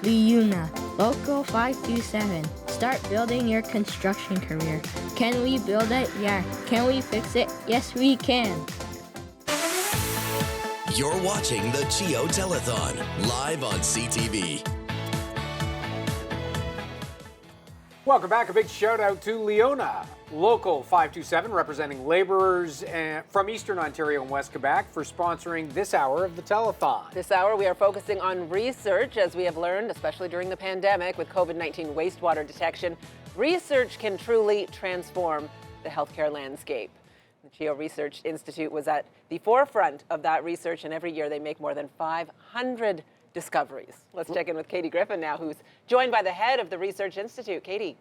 Liuna, Local 527. Start building your construction career. Can we build it? Yeah. Can we fix it? Yes, we can. You're watching the CHEO Telethon live on CTV. Welcome back. A big shout out to Leona, Local 527, representing laborers from Eastern Ontario and West Quebec, for sponsoring this hour of the telethon. This hour we are focusing on research, as we have learned, especially during the pandemic with COVID-19 wastewater detection. Research can truly transform the healthcare landscape. The CHEO Research Institute was at the forefront of that research, and every year they make more than 500 discoveries. Let's check in with Katie Griffin now, who's joined by the head of the Research Institute. Katie.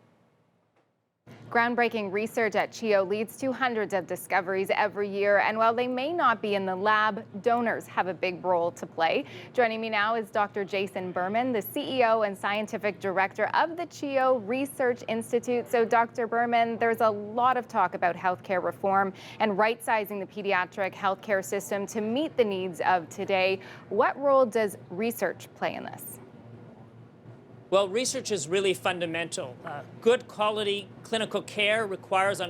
Groundbreaking research at CHEO leads to hundreds of discoveries every year, and while they may not be in the lab, donors have a big role to play. Joining me now is Dr. Jason Berman, the CEO and Scientific Director of the CHEO Research Institute. So, Dr. Berman, there's a lot of talk about healthcare reform and right-sizing the pediatric healthcare system to meet the needs of today. What role does research play in this? Well, research is really fundamental. Good quality clinical care requires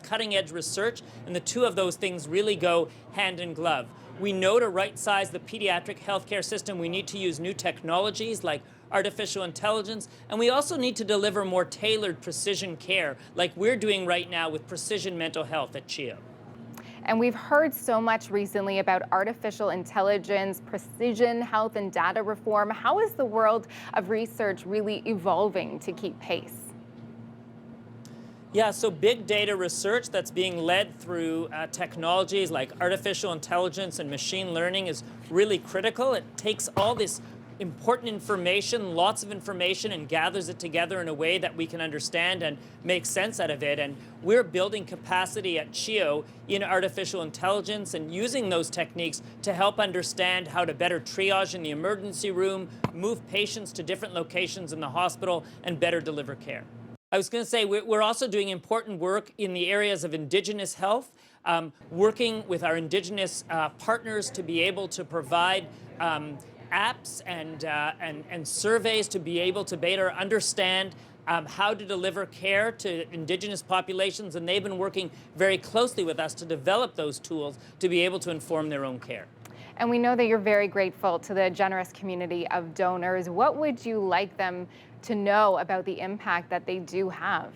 cutting-edge research, and the two of those things really go hand in glove. We know to right-size the pediatric healthcare system, we need to use new technologies like artificial intelligence, and we also need to deliver more tailored precision care like we're doing right now with precision mental health at CHEO. And we've heard so much recently about artificial intelligence, precision health, and data reform. How is the world of research really evolving to keep pace? Yeah, so big data research that's being led through technologies like artificial intelligence and machine learning is really critical. It takes all this important information, lots of information, and gathers it together in a way that we can understand and make sense out of it. And we're building capacity at CHEO in artificial intelligence and using those techniques to help understand how to better triage in the emergency room, move patients to different locations in the hospital, and better deliver care. I was going to say we're also doing important work in the areas of Indigenous health, working with our Indigenous partners to be able to provide apps and surveys to be able to better understand how to deliver care to Indigenous populations, and they've been working very closely with us to develop those tools to be able to inform their own care. And we know that you're very grateful to the generous community of donors. What would you like them to know about the impact that they do have?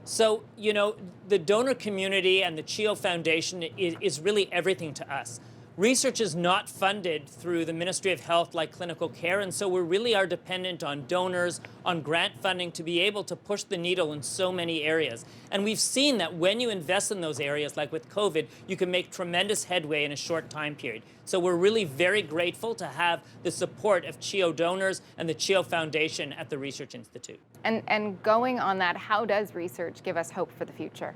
So, you know, the donor community and the CHEO Foundation is really everything to us. Research is not funded through the Ministry of Health like clinical care, and so we really are dependent on donors, on grant funding to be able to push the needle in so many areas. And we've seen that when you invest in those areas, like with COVID, you can make tremendous headway in a short time period. So we're really very grateful to have the support of CHEO donors and the CHEO Foundation at the Research Institute. And going on that, how does research give us hope for the future?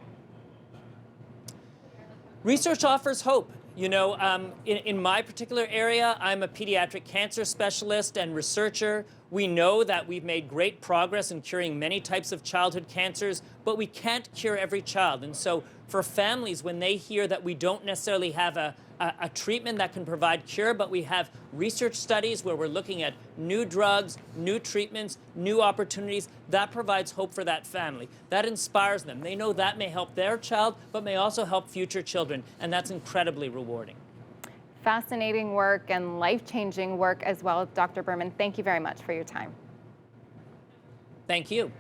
Research offers hope. You know, in my particular area, I'm a pediatric cancer specialist and researcher. We know that we've made great progress in curing many types of childhood cancers, but we can't cure every child. And so for families, when they hear that we don't necessarily have a treatment that can provide cure, but we have research studies where we're looking at new drugs, new treatments, new opportunities, that provides hope for that family. That inspires them. They know that may help their child, but may also help future children, and that's incredibly rewarding. Fascinating work and life-changing work as well. Dr. Berman, thank you very much for your time. Thank you.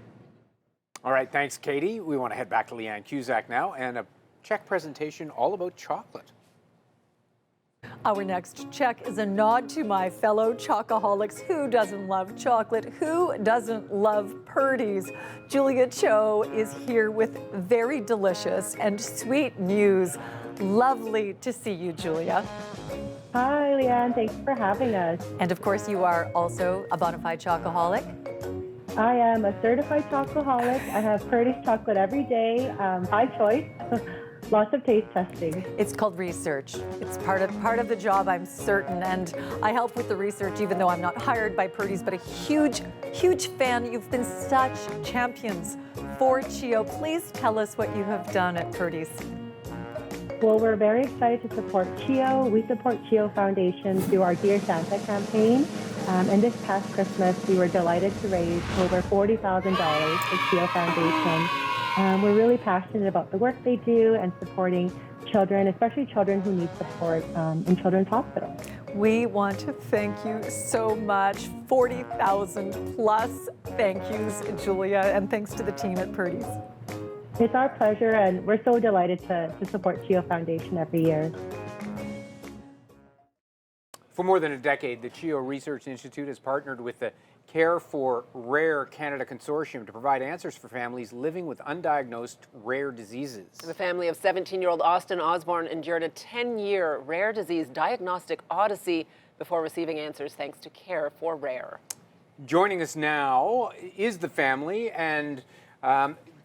All right, thanks, Katie. We want to head back to Leanne Cusack now and a check presentation all about chocolate. Our next check is a nod to my fellow chocoholics. Who doesn't love chocolate? Who doesn't love Purdy's? Julia Cho is here with very delicious and sweet news. Lovely to see you, Julia. Hi, Leanne. Thanks for having us. And of course, you are also a bona fide chocoholic. I am a certified chocoholic. I have Purdy's chocolate every day, high choice. Lots of taste testing. It's called research. It's part of the job, I'm certain, and I help with the research even though I'm not hired by Purdy's, but a huge fan. You've been such champions for CHEO. Please tell us what you have done at Purdy's. Well, we're very excited to support CHEO. We support CHEO Foundation through our Dear Santa campaign. And this past Christmas, we were delighted to raise over $40,000 for CHEO Foundation. We're really passionate about the work they do and supporting children, especially children who need support in children's hospitals. We want to thank you so much. 40,000 plus thank yous, Julia, and thanks to the team at Purdy's. It's our pleasure, and we're so delighted to support CHEO Foundation every year. For more than a decade, the CHEO Research Institute has partnered with the Care for Rare Canada Consortium to provide answers for families living with undiagnosed rare diseases. The family of 17-year-old Austin Osborne endured a 10-year rare disease diagnostic odyssey before receiving answers thanks to Care for Rare. Joining us now is the family, and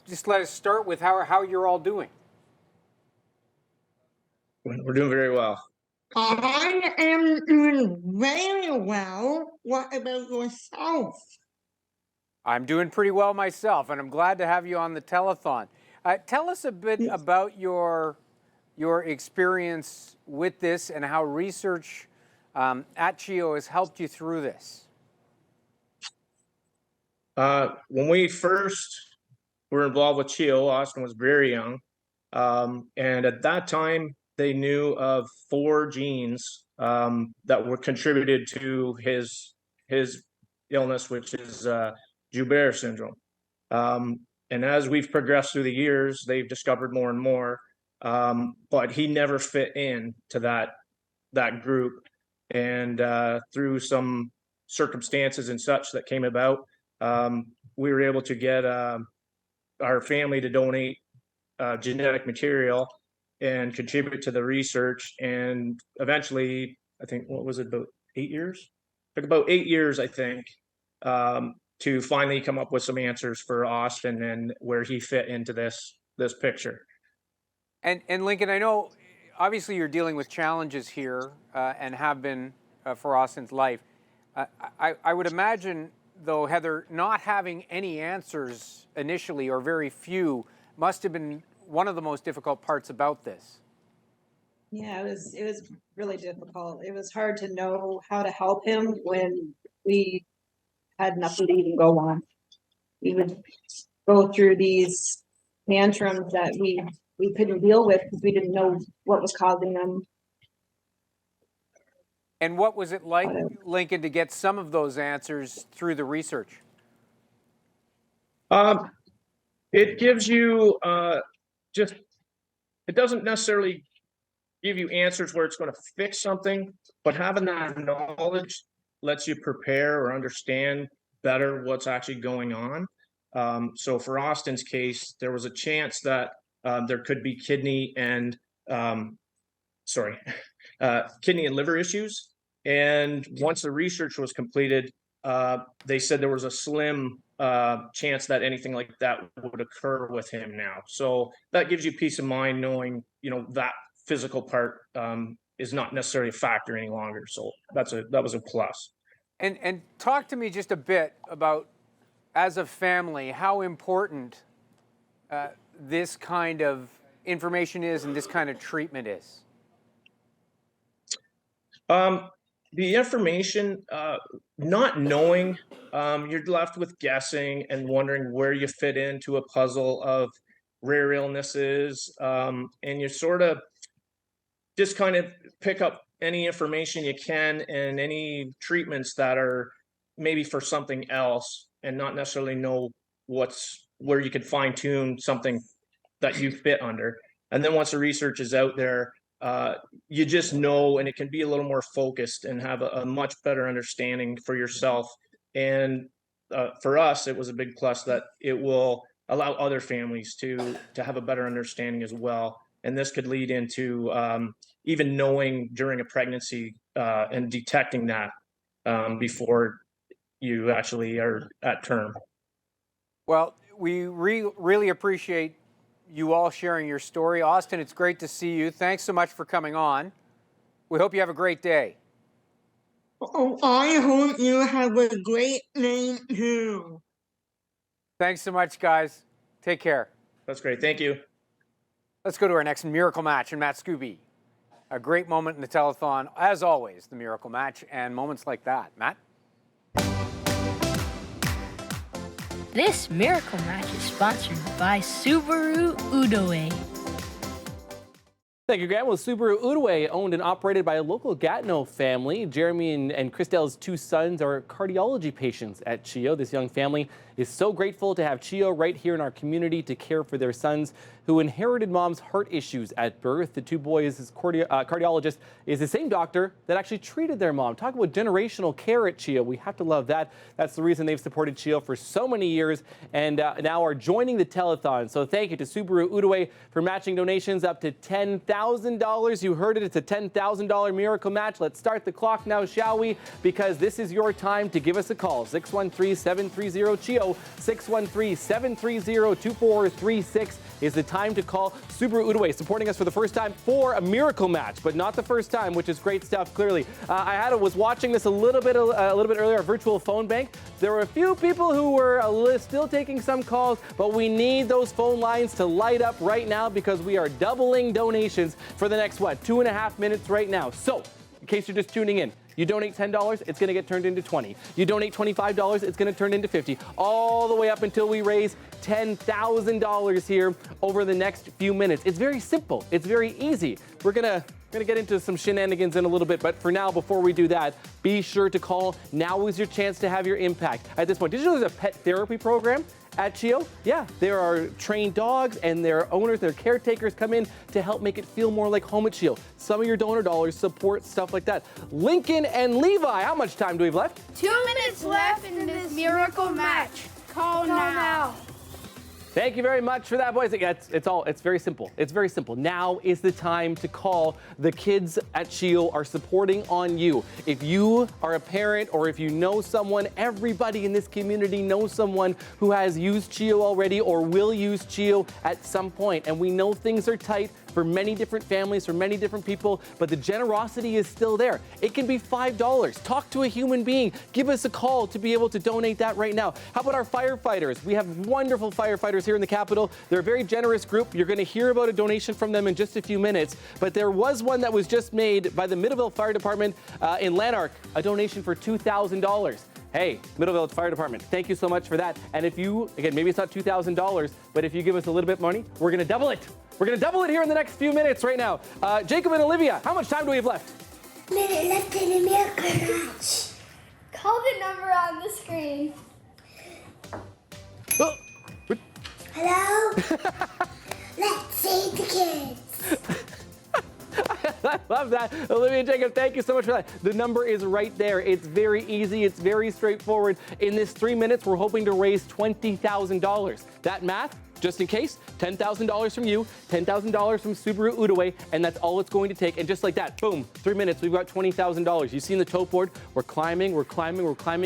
just let us start with how you're all doing. We're doing very well. I am doing very well. What about yourself? I'm doing pretty well myself, and I'm glad to have you on the telethon. Tell us a bit about your experience with this and how research at CHEO has helped you through this. When we first were involved with CHEO, Austin was very young. And at that time, they knew of 4 genes that were contributed to his illness, which is Joubert syndrome. And as we've progressed through the years, they've discovered more and more. But he never fit in to that group. And through some circumstances and such that came about, we were able to get our family to donate genetic material and contribute to the research. And eventually, I think, what was it, about 8 years? Took about 8 years, I think, to finally come up with some answers for Austin and where he fit into this picture. And Lincoln, I know obviously you're dealing with challenges here and have been for Austin's life. I would imagine, though, Heather, not having any answers initially, or very few, must have been one of the most difficult parts about this. Yeah, it was really difficult. It was hard to know how to help him when we had nothing to even go on. We would go through these tantrums that we couldn't deal with because we didn't know what was causing them. And what was it like, Lincoln, to get some of those answers through the research? It gives you it doesn't necessarily give you answers where it's going to fix something, but having that knowledge lets you prepare or understand better what's actually going on. So for Austin's case, there was a chance that there could be kidney and liver issues. And once the research was completed, they said there was a slim chance that anything like that would occur with him now. So that gives you peace of mind knowing, that physical part is not necessarily a factor any longer. So that was a plus. And talk to me just a bit about, as a family, how important this kind of information is and this kind of treatment is. The information, not knowing, you're left with guessing and wondering where you fit into a puzzle of rare illnesses, and you sort of just kind of pick up any information you can and any treatments that are maybe for something else, and not necessarily know where you could fine tune something that you fit under. And then once the research is out there, you just know, and it can be a little more focused and have a much better understanding for yourself. And for us, it was a big plus that it will allow other families to have a better understanding as well. And this could lead into even knowing during a pregnancy and detecting that before you actually are at term. Well, we really appreciate you all sharing your story. Austin, it's great to see you. Thanks so much for coming on. We hope you have a great day. Oh, I hope you have a great night too. Thanks so much, guys. Take care. That's great. Thank you. Let's go to our next Miracle Match and Matt Scooby. A great moment in the telethon, as always, the Miracle Match and moments like that. Matt? This Miracle Match is sponsored by Subaru Udaway. Thank you, Grant. Well, Subaru Udaway, owned and operated by a local Gatineau family. Jeremy and Christelle's 2 sons are cardiology patients at CHEO. This young family is so grateful to have CHEO right here in our community to care for their sons who inherited mom's heart issues at birth. The 2 boys' cardiologist is the same doctor that actually treated their mom. Talk about generational care at CHEO. We have to love that. That's the reason they've supported CHEO for so many years and now are joining the telethon. So thank you to Subaru Udaway for matching donations up to $10,000. You heard it. It's a $10,000 miracle match. Let's start the clock now, shall we? Because this is your time to give us a call. 613-730-CHEO. 613-730-2436 is the time to call. Subaru Udaway supporting us for the first time for a miracle match, but not the first time, which is great stuff, clearly. I was watching this a little bit earlier, our virtual phone bank. There were a few people who were still taking some calls, but we need those phone lines to light up right now because we are doubling donations for the next, 2.5 minutes right now. So, in case you're just tuning in, you donate $10, it's going to get turned into $20. You donate $25, it's going to turn into $50, all the way up until we raise $10,000 here over the next few minutes. It's very simple. It's very easy. We're going to get into some shenanigans in a little bit, but for now, before we do that, be sure to call. Now is your chance to have your impact. At this point, did you know there's a pet therapy program at CHEO? Yeah, there are trained dogs and their owners, their caretakers come in to help make it feel more like home at CHEO. Some of your donor dollars support stuff like that. Lincoln and Levi, how much time do we have left? 2 minutes left in this miracle match. Call now. Thank you very much for that, boys. It's very simple. It's very simple. Now is the time to call. The kids at CHEO are supporting on you. If you are a parent or if you know someone, everybody in this community knows someone who has used CHEO already or will use CHEO at some point. And we know things are tight for many different families, for many different people, but the generosity is still there. It can be $5. Talk to a human being. Give us a call to be able to donate that right now. How about our firefighters? We have wonderful firefighters here in the Capitol. They're a very generous group. You're going to hear about a donation from them in just a few minutes, but there was one that was just made by the Middleville Fire Department in Lanark, a donation for $2,000. Hey, Middleville Fire Department, thank you so much for that. And if you, again, maybe it's not $2,000, but if you give us a little bit of money, we're going to double it. We're going to double it here in the next few minutes right now. Jacob and Olivia, how much time do we have left? Minute left in the miracle match. Call the number on the screen. Hello? Let's save the kids. I love that. Olivia and Jacob, thank you so much for that. The number is right there. It's very easy. It's very straightforward. In this 3 minutes, we're hoping to raise $20,000. That math, just in case, $10,000 from you, $10,000 from Subaru Udaway, and that's all it's going to take. And just like that, boom, 3 minutes, we've got $20,000. You've seen the tote board. We're climbing,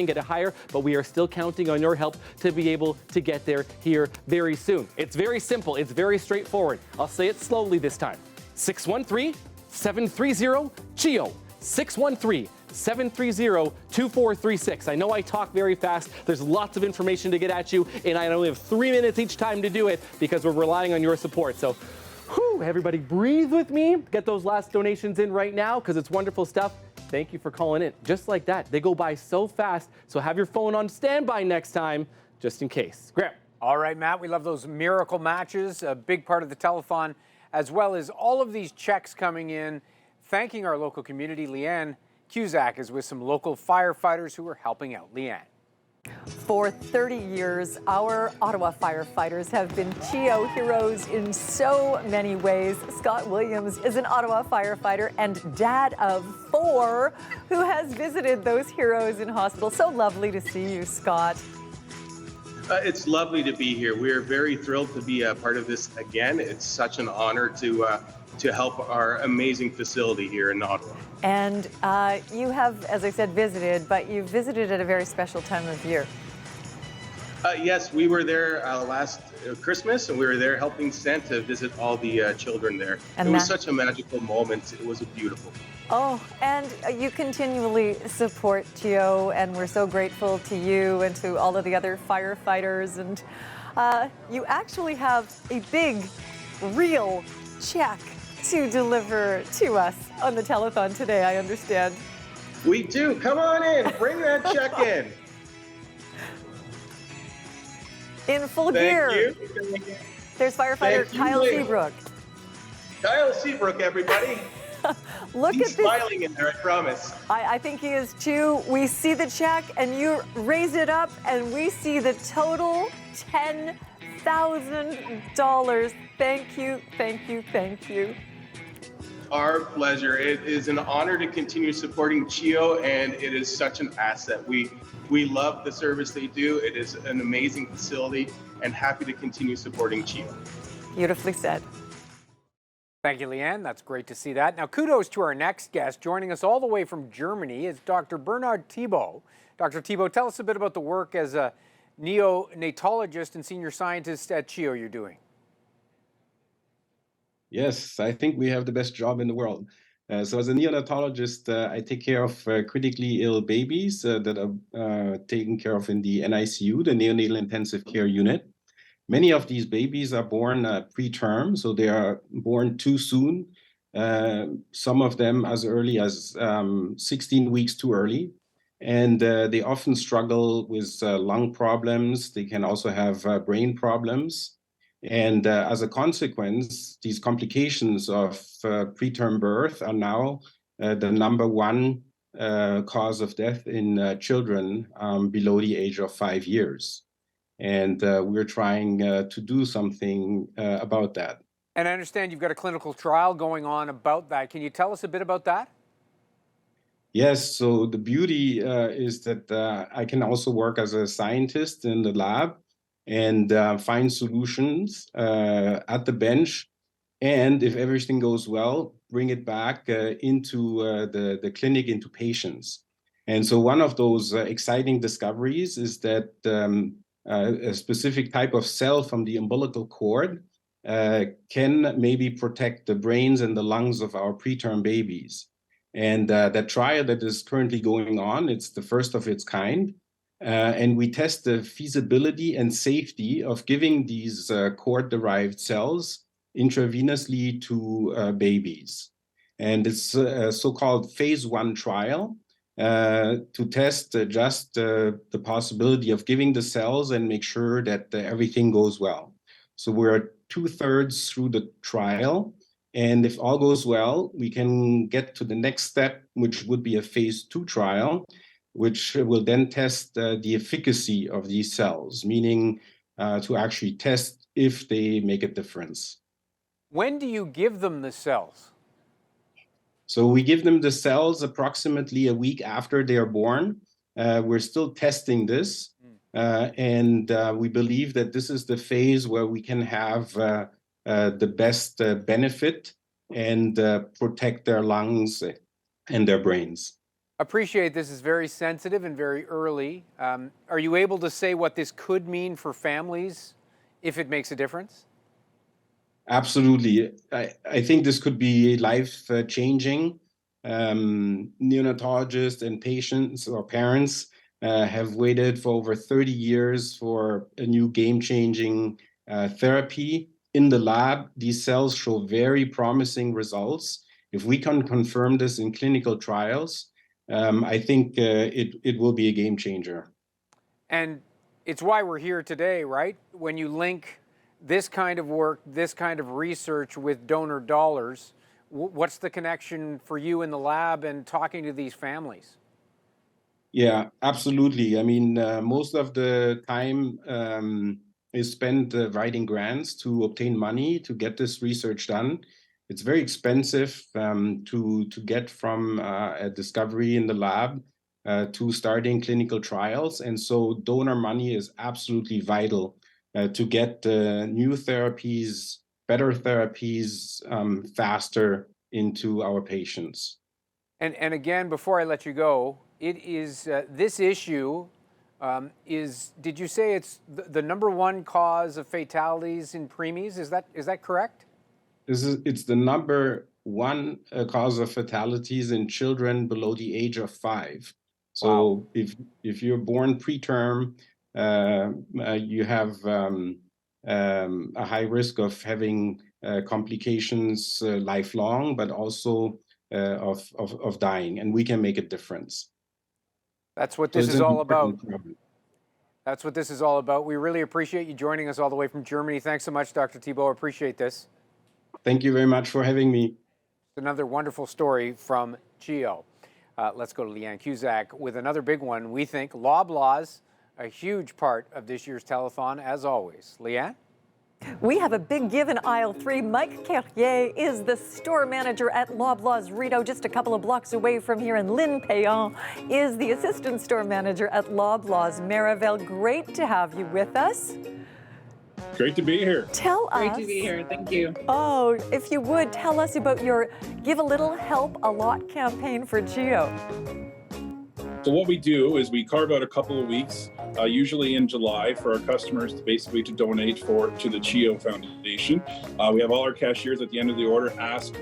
get it higher, but we are still counting on your help to be able to get there here very soon. It's very simple. It's very straightforward. I'll say it slowly this time. 613-730-CHEO. 613-730-2436. I know I talk very fast. There's lots of information to get at you, and I only have 3 minutes each time to do it because we're relying on your support. So, everybody breathe with me. Get those last donations in right now because it's wonderful stuff. Thank you for calling in. Just like that. They go by so fast, so have your phone on standby next time, just in case. Graham. All right, Matt, we love those miracle matches, a big part of the telethon, as well as all of these checks coming in. Thanking our local community, Leanne Cusack is with some local firefighters who are helping out. Leanne. For 30 years, our Ottawa firefighters have been CHEO heroes in so many ways. Scott Williams is an Ottawa firefighter and dad of 4 who has visited those heroes in hospital. So lovely to see you, Scott. It's lovely to be here. We are very thrilled to be a part of this again. It's such an honor to help our amazing facility here in Ottawa. And you have, as I said, visited, but you visited at a very special time of year. Yes, we were there last Christmas, and we were there helping Santa visit all the children there. And it was such a magical moment. It was beautiful. Oh, and you continually support CHEO, and we're so grateful to you and to all of the other firefighters. And you actually have a big, real check to deliver to us on the telethon today, I understand. We do. Come on in. Bring that check in. in full Thank gear. you. There's firefighter Thank you, Kyle Lee. Seabrook. Kyle Seabrook, everybody. Look He's at this. smiling in there, I promise. I think he is too. We see the check and you raise it up and we see the total $10,000. Thank you, thank you, thank you. Our pleasure. It is an honor to continue supporting CHEO, and it is such an asset. We love the service they do. It is an amazing facility, and happy to continue supporting CHEO. Beautifully said. Thank you, Leanne. That's great to see that. Now, kudos to our next guest. Joining us all the way from Germany is Dr. Bernard Thibault. Dr. Thibault, tell us a bit about the work as a neonatologist and senior scientist at CHEO you're doing. Yes, I think we have the best job in the world. So as a neonatologist, I take care of critically ill babies that are taken care of in the NICU, the neonatal intensive care unit. Many of these babies are born preterm, so they are born too soon. Some of them as early as 16 weeks too early. And they often struggle with lung problems. They can also have brain problems. And as a consequence, these complications of preterm birth are now the #1 cause of death in children below the age of 5 years. And we're trying to do something about that. And I understand you've got a clinical trial going on about that. Can you tell us a bit about that? Yes, so the beauty is that I can also work as a scientist in the lab and find solutions at the bench. And if everything goes well, bring it back into the clinic, into patients. And so one of those exciting discoveries is that a specific type of cell from the umbilical cord can maybe protect the brains and the lungs of our preterm babies. And that trial that is currently going on, it's the first of its kind. And we test the feasibility and safety of giving these cord-derived cells intravenously to babies. And it's a so-called phase 1 trial to test just the possibility of giving the cells and make sure that everything goes well. So we're 2/3 through the trial. And if all goes well, we can get to the next step, which would be a phase 2 trial, which will then test the efficacy of these cells, meaning to actually test if they make a difference. When do you give them the cells? So we give them the cells approximately a week after they are born. We're still testing this. And we believe that this is the phase where we can have the best benefit and protect their lungs and their brains. Appreciate this is very sensitive and very early. Are you able to say what this could mean for families if it makes a difference? Absolutely. I think this could be life-changing. Neonatologists and patients or parents have waited for over 30 years for a new game-changing therapy. In the lab, these cells show very promising results. If we can confirm this in clinical trials, I think it will be a game changer. And it's why we're here today, right? When you link this kind of work, this kind of research with donor dollars, what's the connection for you in the lab and talking to these families? Yeah, absolutely. I mean, most of the time is spent writing grants to obtain money to get this research done. It's very expensive to get from a discovery in the lab to starting clinical trials. And so donor money is absolutely vital to get new therapies, better therapies faster into our patients. And again, before I let you go, it is this issue did you say it's the #1 cause of fatalities in preemies? Is that correct? It's the #1 cause of fatalities in children below the age of 5. So wow. if you're born preterm, you have a high risk of having complications lifelong, but also of dying, and we can make a difference. That's what this is all about. That's what this is all about. We really appreciate you joining us all the way from Germany. Thanks so much, Dr. Thibault. Appreciate this. Thank you very much for having me. Another wonderful story from CHEO. Let's go to Leanne Cusack with another big one. We think Loblaws, a huge part of this year's telethon, as always. Leanne? We have a big give in aisle 3. Mike Carrier is the store manager at Loblaws Rideau, just a couple of blocks away from here, and Lynn Payan is the assistant store manager at Loblaws Marival. Great to have you with us. Great to be here. Tell us. Great to be here. Thank you. Oh, if you would, tell us about your Give a Little, Help a Lot campaign for CHEO. So what we do is we carve out a couple of weeks, usually in July, for our customers to basically to donate to the CHEO Foundation. We have all our cashiers at the end of the order ask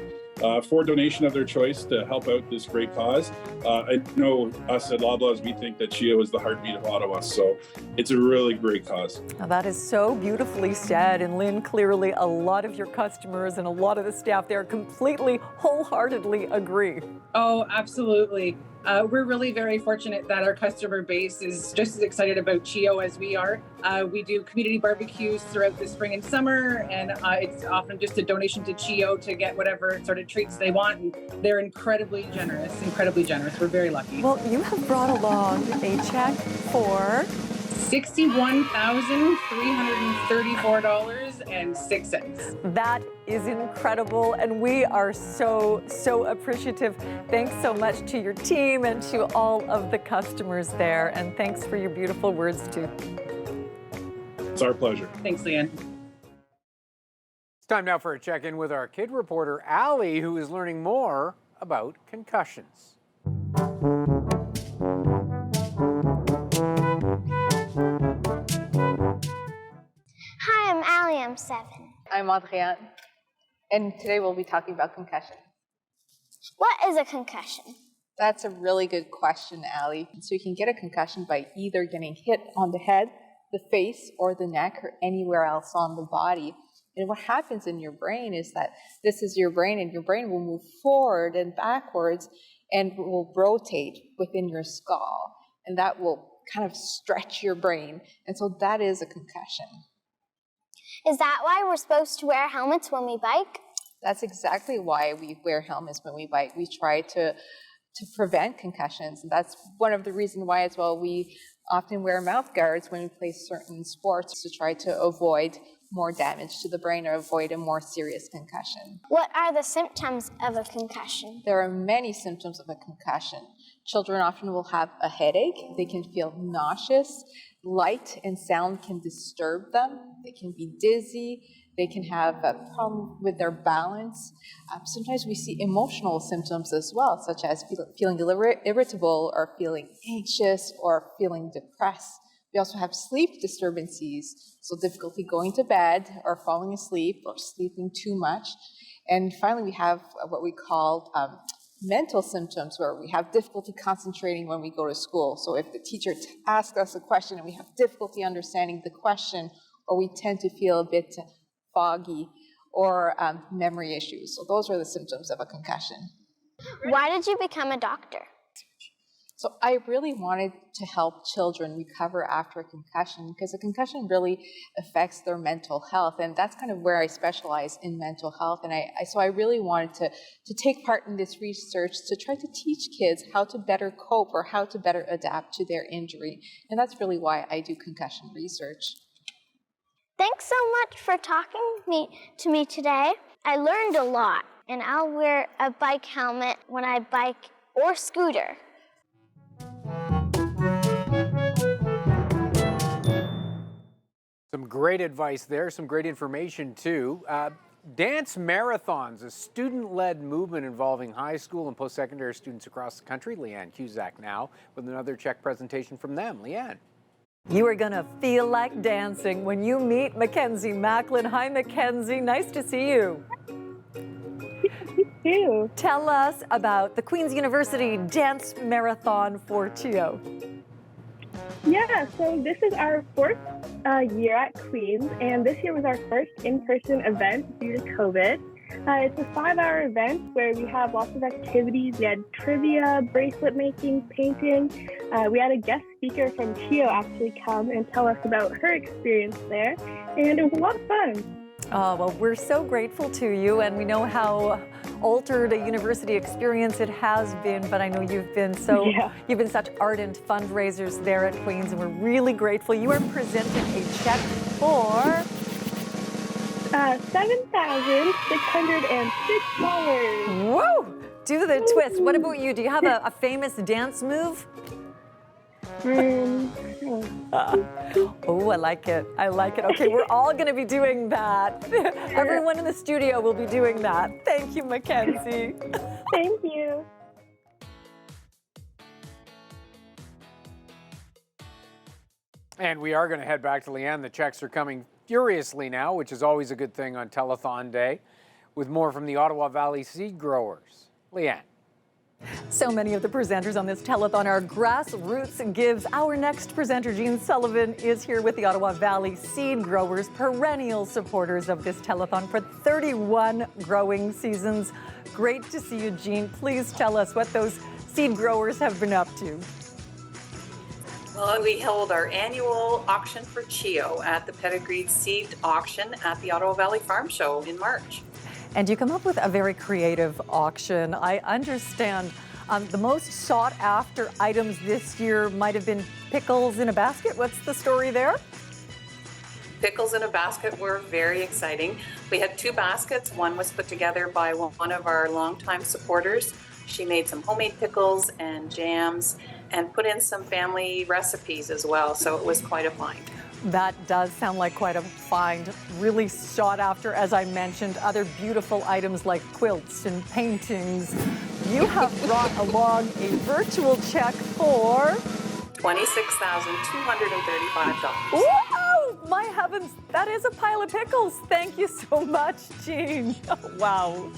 for a donation of their choice to help out this great cause. I know us at Loblaws, we think that CHEO is the heartbeat of Ottawa, so it's a really great cause. Now that is so beautifully said, and Lynn, clearly a lot of your customers and a lot of the staff there completely, wholeheartedly agree. Oh, absolutely. We're really very fortunate that our customer base is just as excited about CHEO as we are. We do community barbecues throughout the spring and summer, and it's often just a donation to CHEO to get whatever sort of treats they want. And they're incredibly generous, incredibly generous. We're very lucky. Well, you have brought along a check for $61,334.06. That is incredible, and we are so appreciative. Thanks so much to your team and to all of the customers there, and thanks for your beautiful words too. It's our pleasure. Thanks, Leanne. It's time now for a check-in with our kid reporter, Allie, who is learning more about concussions. Hi, I'm Allie. I'm 7. I'm Adrienne, and today we'll be talking about concussion. What is a concussion? That's a really good question, Allie. So you can get a concussion by either getting hit on the head, the face, or the neck, or anywhere else on the body. And what happens in your brain is that this is your brain, and your brain will move forward and backwards and will rotate within your skull. And that will kind of stretch your brain. And so that is a concussion. Is that why we're supposed to wear helmets when we bike? That's exactly why we wear helmets when we bike. We try to prevent concussions. And that's one of the reasons why as well we often wear mouth guards when we play certain sports to try to avoid more damage to the brain or avoid a more serious concussion. What are the symptoms of a concussion? There are many symptoms of a concussion. Children often will have a headache. They can feel nauseous. Light and sound can disturb them. They can be dizzy. They can have a problem with their balance. Sometimes we see emotional symptoms as well, such as feeling irritable or feeling anxious or feeling depressed. We also have sleep disturbances, so difficulty going to bed or falling asleep or sleeping too much. And finally, we have what we call mental symptoms, where we have difficulty concentrating when we go to school. So if the teacher asks us a question and we have difficulty understanding the question, or we tend to feel a bit foggy, or memory issues. So those are the symptoms of a concussion. Why did you become a doctor? So I really wanted to help children recover after a concussion, because a concussion really affects their mental health, and that's kind of where I specialize in mental health. And so I really wanted to take part in this research to try to teach kids how to better cope or how to better adapt to their injury. And that's really why I do concussion research. Thanks so much for talking to me today. I learned a lot, and I'll wear a bike helmet when I bike or scooter. Some great advice there, some great information too. Dance marathons, a student-led movement involving high school and post-secondary students across the country. Leanne Cusack now with another Czech presentation from them. Leanne. You are going to feel like dancing when you meet Mackenzie Macklin. Hi, Mackenzie. Nice to see you. You. Tell us about the Queen's University Dance Marathon for CHEO. Yeah, so this is our 4th year at Queen's, and this year was our first in-person event due to COVID. It's a 5-hour event where we have lots of activities. We had trivia, bracelet making, painting. We had a guest speaker from CHEO actually come and tell us about her experience there, and it was a lot of fun. Oh, well, we're so grateful to you, and we know how altered a university experience it has been, but I know you've been such ardent fundraisers there at Queen's, and we're really grateful. You are presenting a check for $7,606. Whoa! Do the twist. What about you? Do you have a famous dance move? Oh, I like it. I like it. Okay, we're all going to be doing that. Everyone in the studio will be doing that. Thank you, Mackenzie. Thank you. And we are going to head back to Leanne. The checks are coming furiously now, which is always a good thing on Telethon Day, with more from the Ottawa Valley seed growers. Leanne. So many of the presenters on this telethon are grassroots gives. Our next presenter, Jean Sullivan, is here with the Ottawa Valley seed growers, perennial supporters of this telethon for 31 growing seasons. Great to see you, Jean. Please tell us what those seed growers have been up to. Well, we held our annual auction for CHEO at the Pedigreed Seed Auction at the Ottawa Valley Farm Show in March. And you come up with a very creative auction. I understand the most sought after items this year might have been pickles in a basket. What's the story there? Pickles in a basket were very exciting. We had 2 baskets. One was put together by one of our longtime supporters. She made some homemade pickles and jams and put in some family recipes as well. So it was quite a find. That does sound like quite a find. Really sought after, as I mentioned, other beautiful items like quilts and paintings. You have brought along a virtual check for $26,235. Wow! My heavens, that is a pile of pickles. Thank you so much, Jean. Wow.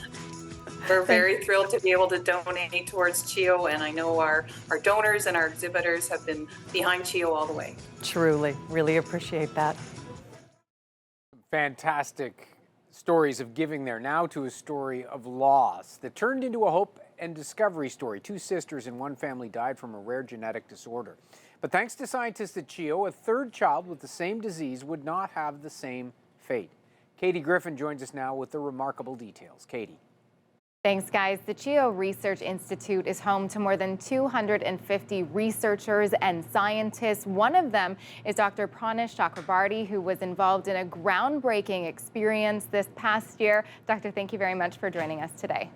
We're very thrilled to be able to donate towards CHEO, and I know our donors and our exhibitors have been behind CHEO all the way. Truly, really appreciate that. Fantastic stories of giving there. Now to a story of loss that turned into a hope and discovery story. 2 sisters in one family died from a rare genetic disorder. But thanks to scientists at CHEO, a 3rd child with the same disease would not have the same fate. Katie Griffin joins us now with the remarkable details. Katie. Thanks, guys. The CHEO Research Institute is home to more than 250 researchers and scientists. One of them is Dr. Pranish Chakrabarty, who was involved in a groundbreaking experience this past year. Doctor, thank you very much for joining us today.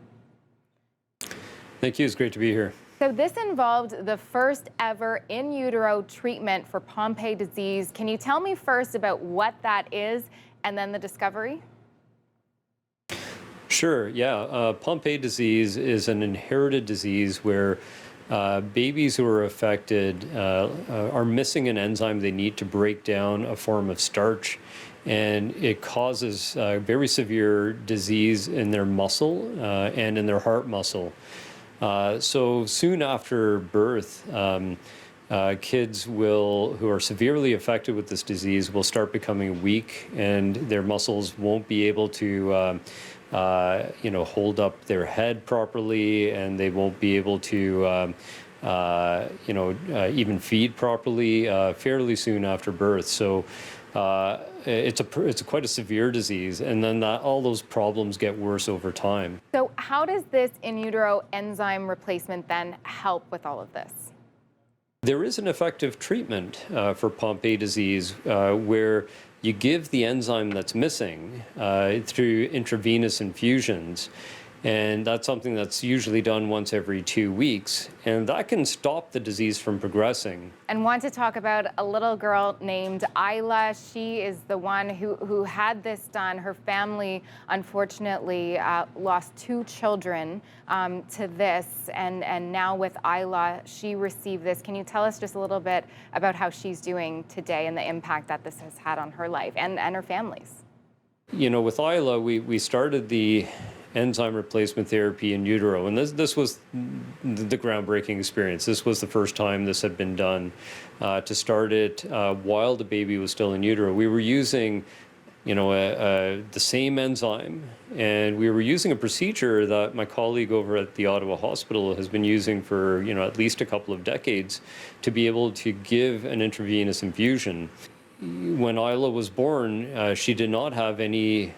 Thank you. It's great to be here. So this involved the first ever in utero treatment for Pompe disease. Can you tell me first about what that is and then the discovery? Sure, yeah. Pompe disease is an inherited disease where babies who are affected are missing an enzyme they need to break down a form of starch, and it causes very severe disease in their muscle and in their heart muscle. So soon after birth, kids who are severely affected with this disease will start becoming weak, and their muscles won't be able to hold up their head properly, and they won't be able to, even feed properly fairly soon after birth. So it's quite a severe disease, and then all those problems get worse over time. So how does this in utero enzyme replacement then help with all of this? There is an effective treatment for Pompe disease where you give the enzyme that's missing through intravenous infusions, and that's something that's usually done once every 2 weeks, and that can stop the disease from progressing. And want to talk about a little girl named Isla. She is the one who had this done. Her family, unfortunately, lost 2 children to this, and now with Isla, she received this. Can you tell us just a little bit about how she's doing today and the impact that this has had on her life and her family's? You know, with Isla, we started the enzyme replacement therapy in utero, and this was the groundbreaking experience. This was the first time this had been done. To start it while the baby was still in utero, we were using the same enzyme. And we were using a procedure that my colleague over at the Ottawa Hospital has been using for, at least a couple of decades to be able to give an intravenous infusion. When Isla was born, she did not have any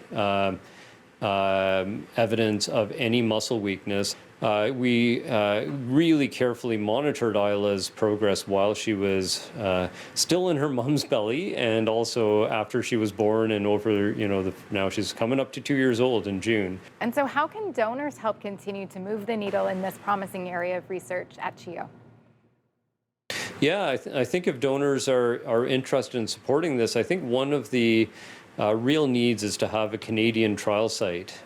evidence of any muscle weakness. We really carefully monitored Isla's progress while she was still in her mom's belly, and also after she was born, and over, now she's coming up to 2 years old in June. And so how can donors help continue to move the needle in this promising area of research at CHEO? Yeah, I think if donors are interested in supporting this, I think one of the real needs is to have a Canadian trial site.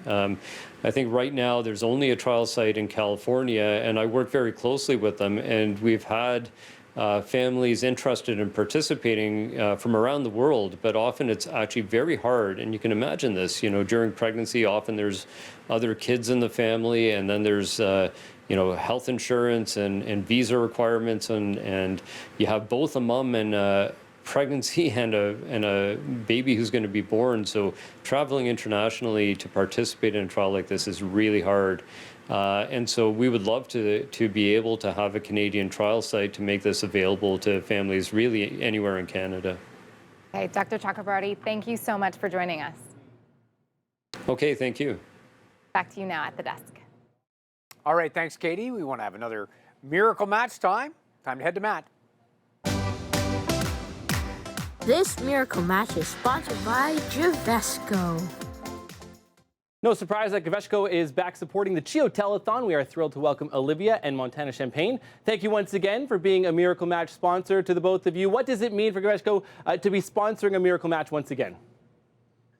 I think right now there's only a trial site in California, and I work very closely with them, and we've had families interested in participating from around the world, but often it's actually very hard. And you can imagine this, during pregnancy, often there's other kids in the family, and then there's health insurance and visa requirements, and you have both a mom and pregnancy and a baby who's going to be born. So traveling internationally to participate in a trial like this is really hard. And so we would love to be able to have a Canadian trial site to make this available to families really anywhere in Canada. Okay, Dr. Chakrabarty, thank you so much for joining us. Okay, thank you. Back to you now at the desk. All right, thanks, Katie. We want to have another miracle match time. Time to head to Matt. This miracle match is sponsored by Javesco. No surprise that Gaveshko is back supporting the CHEO Telethon. We are thrilled to welcome Olivia and Montana Champagne. Thank you once again for being a Miracle Match sponsor to the both of you. What does it mean for Gaveshko to be sponsoring a Miracle Match once again?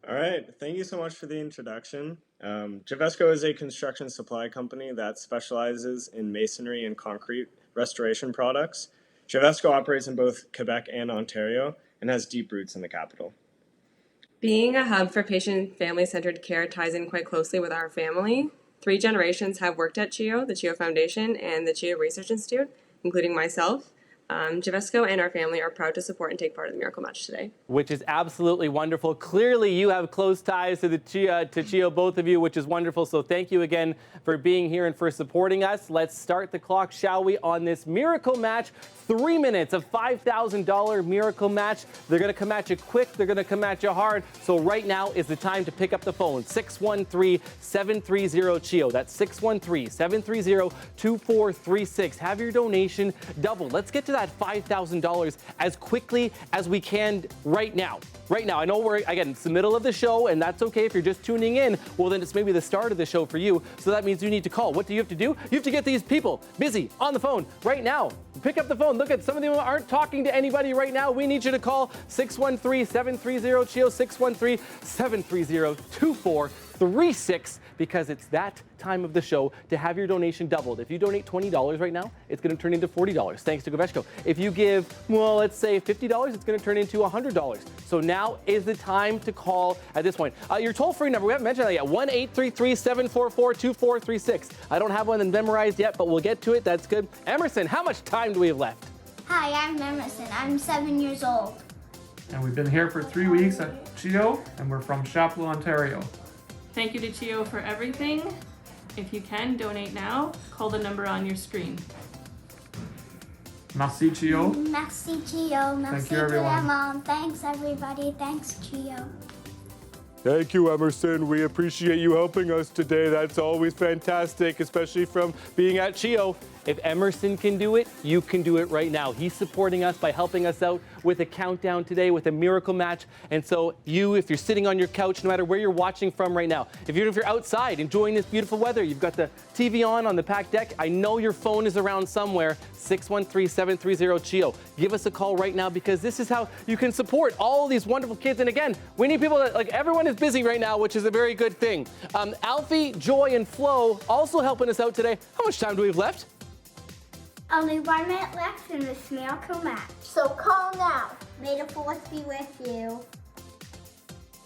All right, thank you so much for the introduction. Javesco is a construction supply company that specializes in masonry and concrete restoration products. Javesco operates in both Quebec and Ontario and has deep roots in the capital. Being a hub for patient and family-centered care ties in quite closely with our family. 3 generations have worked at CHEO, the CHEO Foundation, and the CHEO Research Institute, including myself. Javesco and our family are proud to support and take part in the Miracle Match today. Which is absolutely wonderful. Clearly, you have close ties to the CHEO, both of you, which is wonderful. So thank you again for being here and for supporting us. Let's start the clock, shall we, on this Miracle Match. 3 minutes of $5,000 Miracle Match. They're going to come at you quick. They're going to come at you hard. So right now is the time to pick up the phone. 613-730-CHEO. That's 613-730-2436. Have your donation doubled. Let's get to that $5,000 as quickly as we can right now. Right now, I know it's the middle of the show, and that's okay if you're just tuning in. Well, then it's maybe the start of the show for you. So that means you need to call. What do you have to do? You have to get these people busy on the phone right now. Pick up the phone. Look at some of them aren't talking to anybody right now. We need you to call 613-730-CHEO, 613-730-2436, because it's that time of the show to have your donation doubled. If you donate $20 right now, it's going to turn into $40, thanks to Gaveshko. If you give, well, let's say $50, it's going to turn into $100. So now is the time to call at this point. Your toll-free number, we haven't mentioned that yet, 1-833-744-2436. I don't have one memorized yet, but we'll get to it. That's good. Emerson, how much time do we have left? Hi, I'm Emerson. I'm 7 years old. And we've been here for 3 weeks at CHEO, and we're from Chapleau, Ontario. Thank you to CHEO for everything. If you can, donate now. Call the number on your screen. Merci, CHEO. Merci, CHEO. Merci Thank you, everyone. Mom. Thanks, everybody. Thanks, CHEO. Thank you, Emerson. We appreciate you helping us today. That's always fantastic, especially from being at CHEO. If Emerson can do it, you can do it right now. He's supporting us by helping us out with a countdown today, with a Miracle Match. And so you, if you're sitting on your couch, no matter where you're watching from right now, if you're outside enjoying this beautiful weather, you've got the TV on the packed deck, I know your phone is around somewhere, 613-730-CHEO. Give us a call right now, because this is how you can support all of these wonderful kids. And again, we need people that, everyone is busy right now, which is a very good thing. Alfie, Joy, and Flo also helping us out today. How much time do we have left? Only 1 minute left in this Miracle Match. So call now. May the force be with you.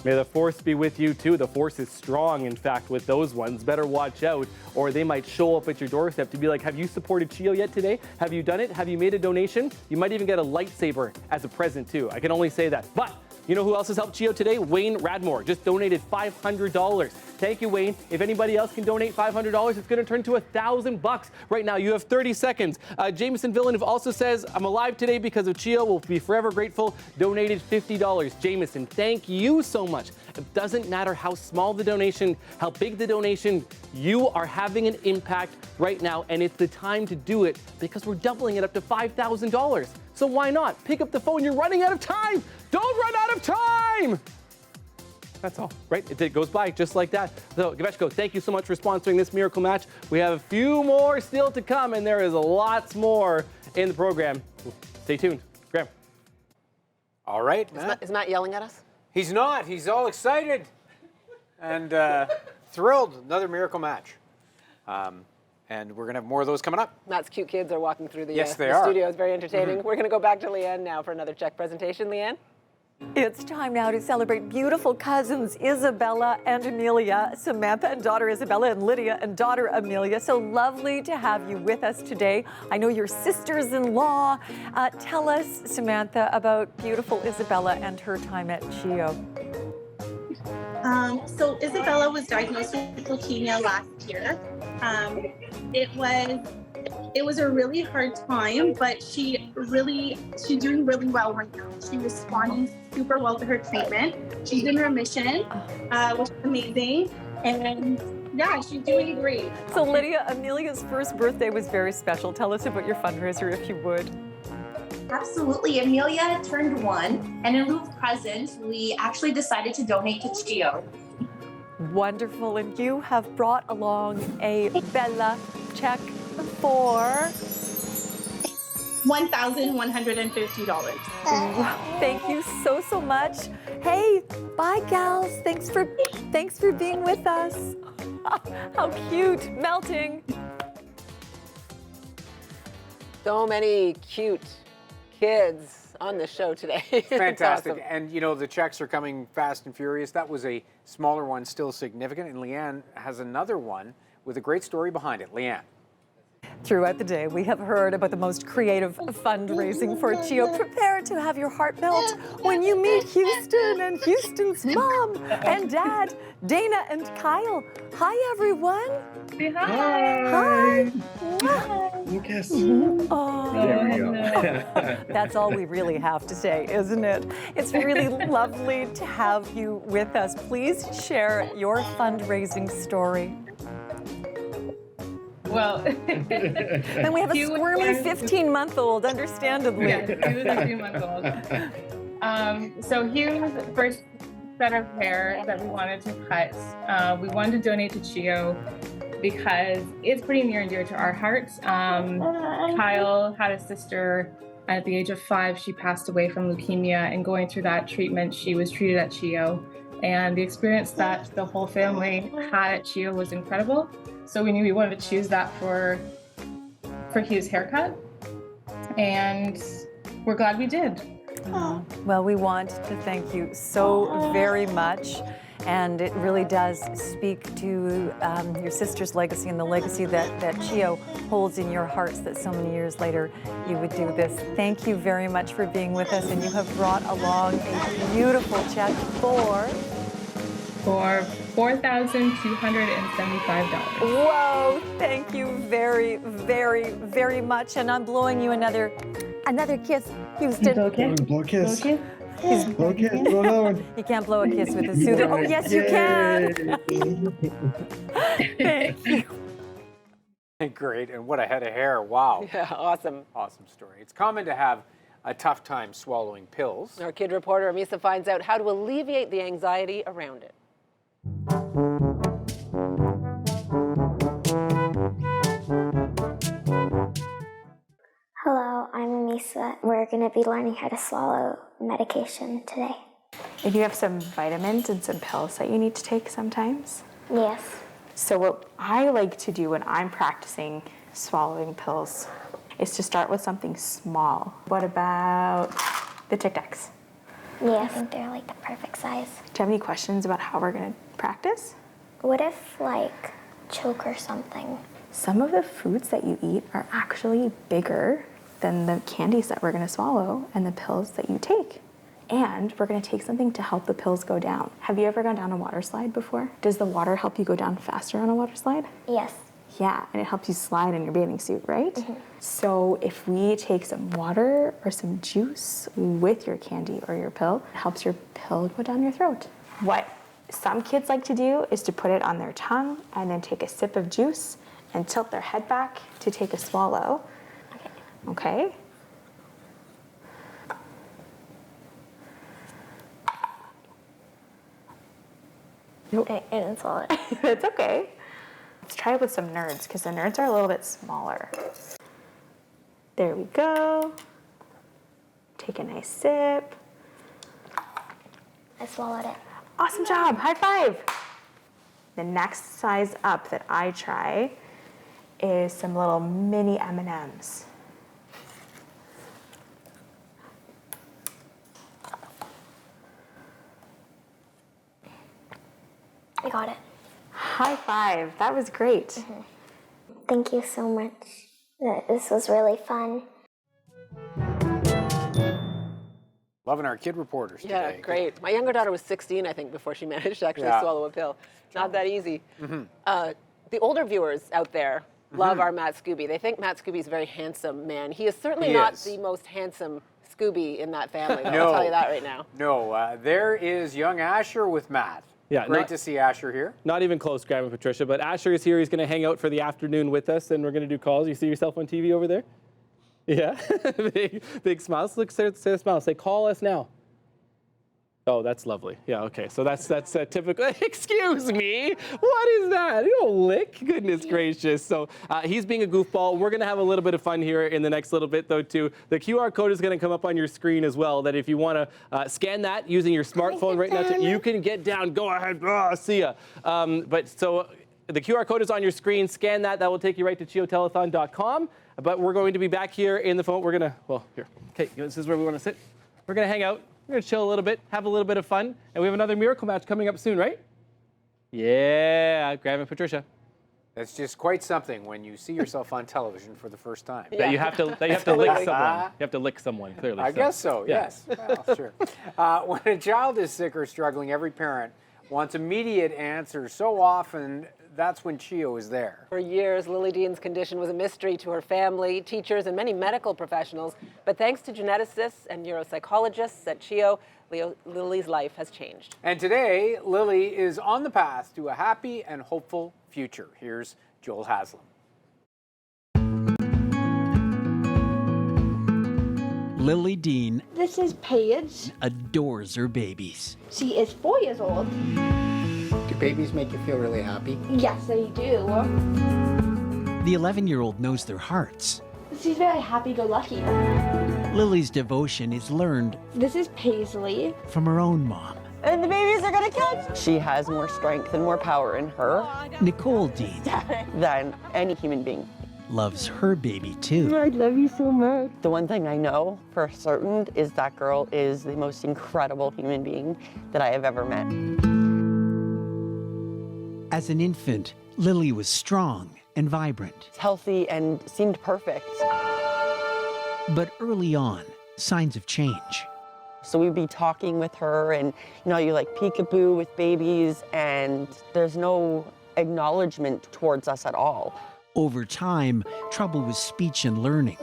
May the force be with you too. The force is strong, in fact, with those ones. Better watch out, or they might show up at your doorstep to be like, have you supported CHEO yet today? Have you done it? Have you made a donation? You might even get a lightsaber as a present too. I can only say that. But You know who else has helped CHEO today? Wayne Radmore just donated $500. Thank you, Wayne. If anybody else can donate $500, it's going to turn to $1,000 right now. You have 30 seconds. Jameson Villeneuve also says, I'm alive today because of CHEO. Will be forever grateful. Donated $50. Jameson, thank you so much. It doesn't matter how small the donation, how big the donation, you are having an impact right now, and it's the time to do it because we're doubling it up to $5,000. So why not? Pick up the phone. You're running out of time. Don't run out of time. That's all, right? It goes by just like that. So, Gaveshko, thank you so much for sponsoring this miracle match. We have a few more still to come, and there is lots more in the program. Stay tuned. Graham. All right, Matt. Is Matt yelling at us? He's not. He's all excited and thrilled. Another miracle match. And we're going to have more of those coming up. Matt's cute kids are walking through the are. studio. It's very entertaining. We're going to go back to Leanne now for another check presentation. Leanne? It's time now to celebrate beautiful cousins Isabella and Amelia, Samantha and daughter Isabella, and Lydia and daughter Amelia. So lovely to have you with us today. I know you're sisters-in-law. Tell us, Samantha, about beautiful Isabella and her time at CHEO. So Isabella was diagnosed with leukemia last year. It was a really hard time, but she's doing really well right now. She's responding super well to her treatment. She's in remission, which is amazing. And yeah, she's doing great. So Lydia, Amelia's first birthday was very special. Tell us about your fundraiser, if you would. Absolutely. Amelia turned 1, and in lieu of presents, we actually decided to donate to CHEO. Wonderful. And you have brought along a Bella check for $1,150. Thank you so much. Hey, bye, gals. Thanks for being with us. How cute. Melting. So many cute kids on the show today. Fantastic. Awesome. And, you know, the checks are coming fast and furious. That was a smaller one, still significant. And Leanne has another one with a great story behind it. Leanne. Throughout the day, we have heard about the most creative fundraising for CHEO. Prepare to have your heart melt when you meet Houston and Houston's mom and dad, Dana and Kyle. Hi, everyone. Say hi. Hi. Lucas. Oh, there we go. That's all we really have to say, isn't it? It's really lovely to have you with us. Please share your fundraising story. Well, and we have a squirmy 15-month-old, understandably. Yeah, he was a few months old. So Hugh's first set of hair that we wanted to cut, we wanted to donate to CHEO because it's pretty near and dear to our hearts. Kyle had a sister at the age of 5. She passed away from leukemia, and going through that treatment, she was treated at CHEO. And the experience that the whole family had at CHEO was incredible. So we knew we wanted to choose that for Hugh's haircut, and we're glad we did. Well, we want to thank you so very much, and it really does speak to your sister's legacy and the legacy that CHEO holds in your hearts, that so many years later you would do this. Thank you very much for being with us, and you have brought along a beautiful check for $4,275. Whoa, thank you very, very, very much. And I'm blowing you another kiss, Houston. Blow a kiss. Blow a kiss. Blow another one. You can't blow a kiss with a soother. Oh, yes, you can. Thank you. Great, and what a head of hair. Wow. Yeah, awesome. Awesome story. It's common to have a tough time swallowing pills. Our kid reporter, Amisa, finds out how to alleviate the anxiety around it. Hello, I'm Amisa. We're going to be learning how to swallow medication today. And you have some vitamins and some pills that you need to take sometimes? Yes. So what I like to do when I'm practicing swallowing pills is to start with something small. What about the Tic Tacs? Yeah, I think they're like the perfect size. Do you have any questions about how we're going to practice? What if, like, choke or something? Some of the foods that you eat are actually bigger than the candies that we're going to swallow and the pills that you take. And we're gonna take something to help the pills go down. Have you ever gone down a water slide before? Does the water help you go down faster on a water slide? Yes. Yeah, and it helps you slide in your bathing suit, right? So if we take some water or some juice with your candy or your pill, it helps your pill go down your throat. What some kids like to do is to put it on their tongue and then take a sip of juice and tilt their head back to take a swallow. Okay? Nope. I didn't swallow it. It's okay. Let's try it with some nerds, because the nerds are a little bit smaller. There we go. Take a nice sip. I swallowed it. Awesome job, high five. The next size up that I try is some little mini M&Ms. I got it. High five, that was great. Thank you so much. This was really fun. Loving our kid reporters Yeah, today. great. My younger daughter was 16, I think, before she managed to actually swallow a pill. Not that easy. The older viewers out there love our Matt Scooby. They think Matt Scooby is a very handsome man. He is certainly not the most handsome Scooby in that family, though. I'll tell you that right now. No, there is young Asher with Matt. Yeah, Great to see Asher here. Not even close, Grandma Patricia, but Asher is here. He's going to hang out for the afternoon with us, and we're going to do calls. You see yourself on TV over there? Yeah, big smiles. Look, say a smile. Say, call us now. Oh, that's lovely. Yeah, okay. So that's typical. Excuse me. What is that? You don't lick. Goodness gracious. So he's being a goofball. We're going to have a little bit of fun here in the next little bit, though, too. The QR code is going to come up on your screen as well, that if you want to scan that using your smartphone right now, you can get down. Go ahead. See ya. But so the QR code is on your screen. Scan that. That will take you right to CHEOTelethon.com. But we're going to be back here in the phone. We're going to, well, here. Okay, this is where we want to sit. We're going to hang out. We're going to chill a little bit, have a little bit of fun. And we have another miracle match coming up soon, right? Yeah, Grandma Patricia. That's just quite something when you see yourself on television for the first time. That you have to lick someone. You have to lick someone, clearly. I guess so, yeah. yes. Well, sure. When a child is sick or struggling, every parent wants immediate answers. So often, that's when CHEO is there. For years, Lily Dean's condition was a mystery to her family, teachers, and many medical professionals. But thanks to geneticists and neuropsychologists at CHEO, Lily's life has changed. And today, Lily is on the path to a happy and hopeful future. Here's Joel Haslam. Lily Dean. This is Paige. Adores her babies. She is 4 years old. Do babies make you feel really happy? Yes, they do. The 11-year-old knows their hearts. She's very happy-go-lucky. Lily's devotion is learned. This is Paisley. From her own mom. And the babies are gonna catch. She has more strength and more power in her Nicole Dean. than any human being. Loves her baby too. I love you so much. The one thing I know for certain is that girl is the most incredible human being that I have ever met. As an infant, Lily was strong and vibrant. Healthy and seemed perfect. But early on, signs of change. So we'd be talking with her and, you like peekaboo with babies and there's no acknowledgement towards us at all. Over time, trouble with speech and learning.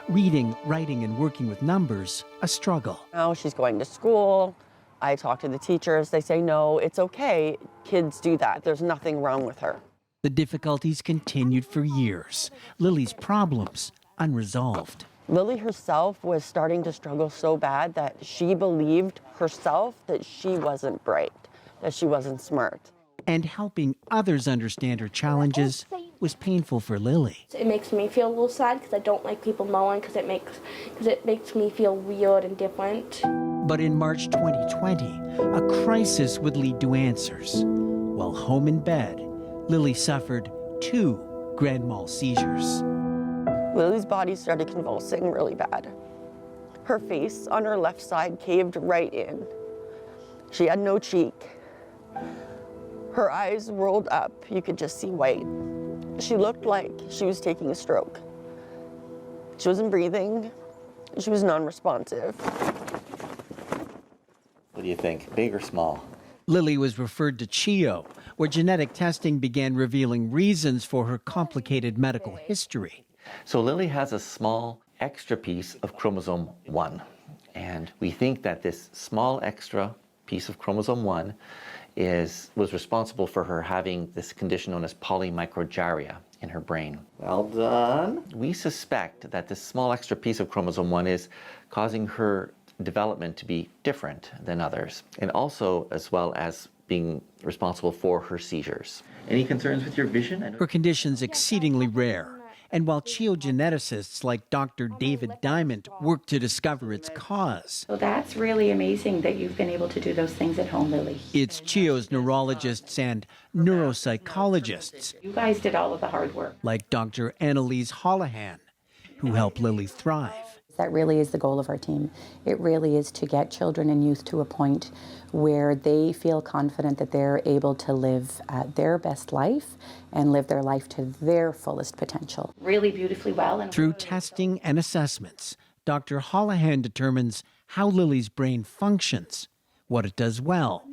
Reading, writing, and working with numbers, a struggle. Now she's going to school. I talk to the teachers. They say, no, it's okay. Kids do that. There's nothing wrong with her. The difficulties continued for years. Lily's problems unresolved. Lily herself was starting to struggle so bad that she believed herself that she wasn't bright, that she wasn't smart. And helping others understand her challenges was painful for Lily. It makes me feel a little sad because I don't like people knowing because it makes me feel weird and different. But in March 2020, a crisis would lead to answers. While home in bed, Lily suffered 2 grand mal seizures. Lily's body started convulsing really bad. Her face on her left side caved right in. She had no cheek. Her eyes rolled up. You could just see white. She looked like she was taking a stroke. She wasn't breathing. She was non-responsive. do you think, big or small? Lily was referred to CHEO, where genetic testing began revealing reasons for her complicated medical history. So Lily has a small extra piece of chromosome 1. And we think that this small extra piece of chromosome 1 was responsible for her having this condition known as polymicrogyria in her brain. Well done. We suspect that this small extra piece of chromosome 1 is causing her development to be different than others, and also as well as being responsible for her seizures. Any concerns with your vision? Her condition's exceedingly rare, and while CHEO geneticists like Dr. David Diamond work to discover its cause, So that's really amazing that you've been able to do those things at home, Lily. it's CHEO's neurologists and neuropsychologists You guys did all of the hard work. like Dr. Annalise Holohan who help Lily thrive. That really is the goal of our team. It really is to get children and youth to a point where they feel confident that they're able to live their best life and live their life to their fullest potential. Really beautifully well. And Through testing and assessments, Dr. Holohan determines how Lily's brain functions, what it does well,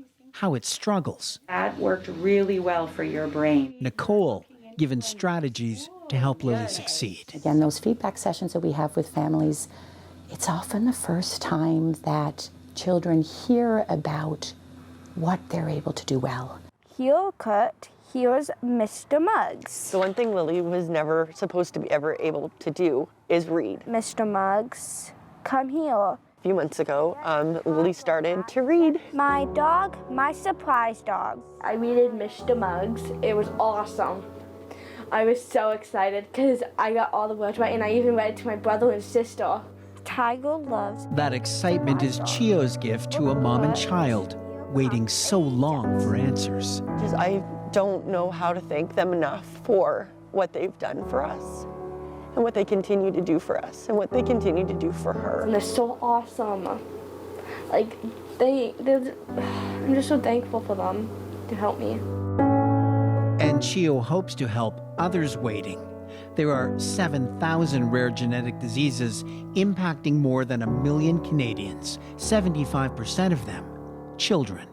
how it struggles. that worked really well for your brain. Nicole given strategies to help Lily succeed. Again, those feedback sessions that we have with families, it's often the first time that children hear about what they're able to do well. Here, Kurt, here's Mr. Muggs. The one thing Lily was never supposed to be ever able to do is read. Mr. Muggs, come here. A few months ago, Lily started to read. My dog, my surprise dog. I read Mr. Muggs. It was awesome. I was so excited because I got all the words right, and I even read it to my brother and sister. Tiger loves. That excitement is CHEO's gift to a mom and child waiting so long for answers. I don't know how to thank them enough for what they've done for us and what they continue to do for us and what they continue to do for her. And they're so awesome. Like, I'm just so thankful for them to help me. And CHEO hopes to help others waiting. There are 7,000 rare genetic diseases impacting more than 1 million Canadians, 75% of them children.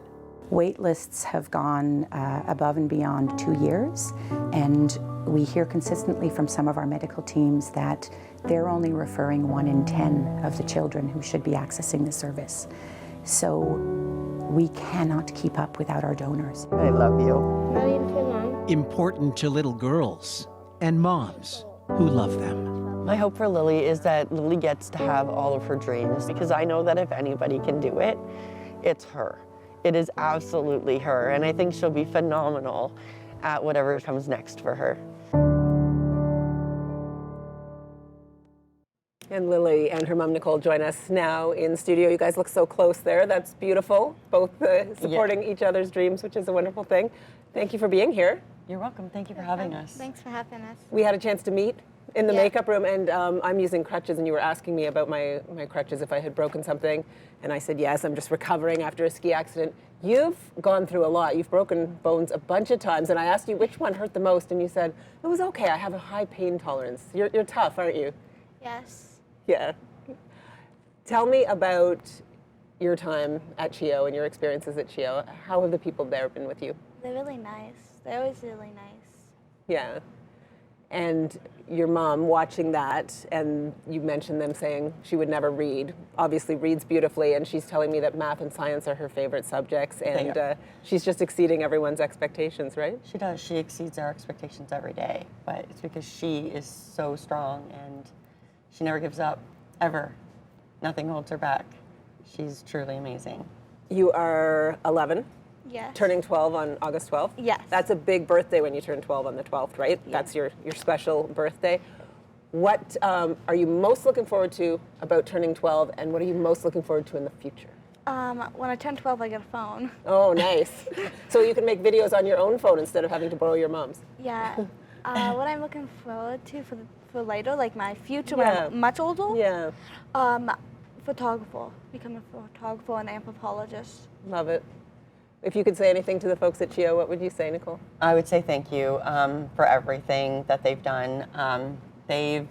Wait lists have gone above and beyond 2 years, and we hear consistently from some of our medical teams that they're only referring 1 in 10 of the children who should be accessing the service. So we cannot keep up without our donors. I love you. Important to little girls and moms who love them. My hope for Lily is that Lily gets to have all of her dreams, because I know that if anybody can do it, it's her. It is absolutely her, and I think she'll be phenomenal at whatever comes next for her. And Lily and her mom Nicole join us now in studio. You guys look so close there. That's beautiful. Both supporting each other's dreams, which is a wonderful thing. Thank you for being here. You're welcome. Thank you for having us. Thanks for having us. We had a chance to meet in the makeup room, and I'm using crutches, and you were asking me about my crutches, if I had broken something, and I said yes, I'm just recovering after a ski accident. You've gone through a lot. You've broken bones a bunch of times, and I asked you which one hurt the most, and you said, it was okay, I have a high pain tolerance. You're tough, aren't you? Yes. Yeah. Tell me about your time at CHEO and your experiences at CHEO. How have the people there been with you? They're really nice. They're always really nice. Yeah. And your mom watching that, and you mentioned them saying she would never read, obviously reads beautifully, and she's telling me that math and science are her favorite subjects, and she's just exceeding everyone's expectations, right? She does. She exceeds our expectations every day, but it's because she is so strong and she never gives up, ever. Nothing holds her back. She's truly amazing. You are 11? Yes. Turning 12 on August 12th? Yes. That's a big birthday when you turn 12 on the 12th, right? Yeah. That's your special birthday. What are you most looking forward to about turning 12, and what are you most looking forward to in the future? When I turn 12, I get a phone. Oh, nice. So you can make videos on your own phone instead of having to borrow your mom's. Yeah. What I'm looking forward to for later, like my future when I'm much older. Yeah. Photographer. Become a photographer and anthropologist. Love it. If you could say anything to the folks at CHEO, what would you say, Nicole? I would say thank you for everything that they've done. They've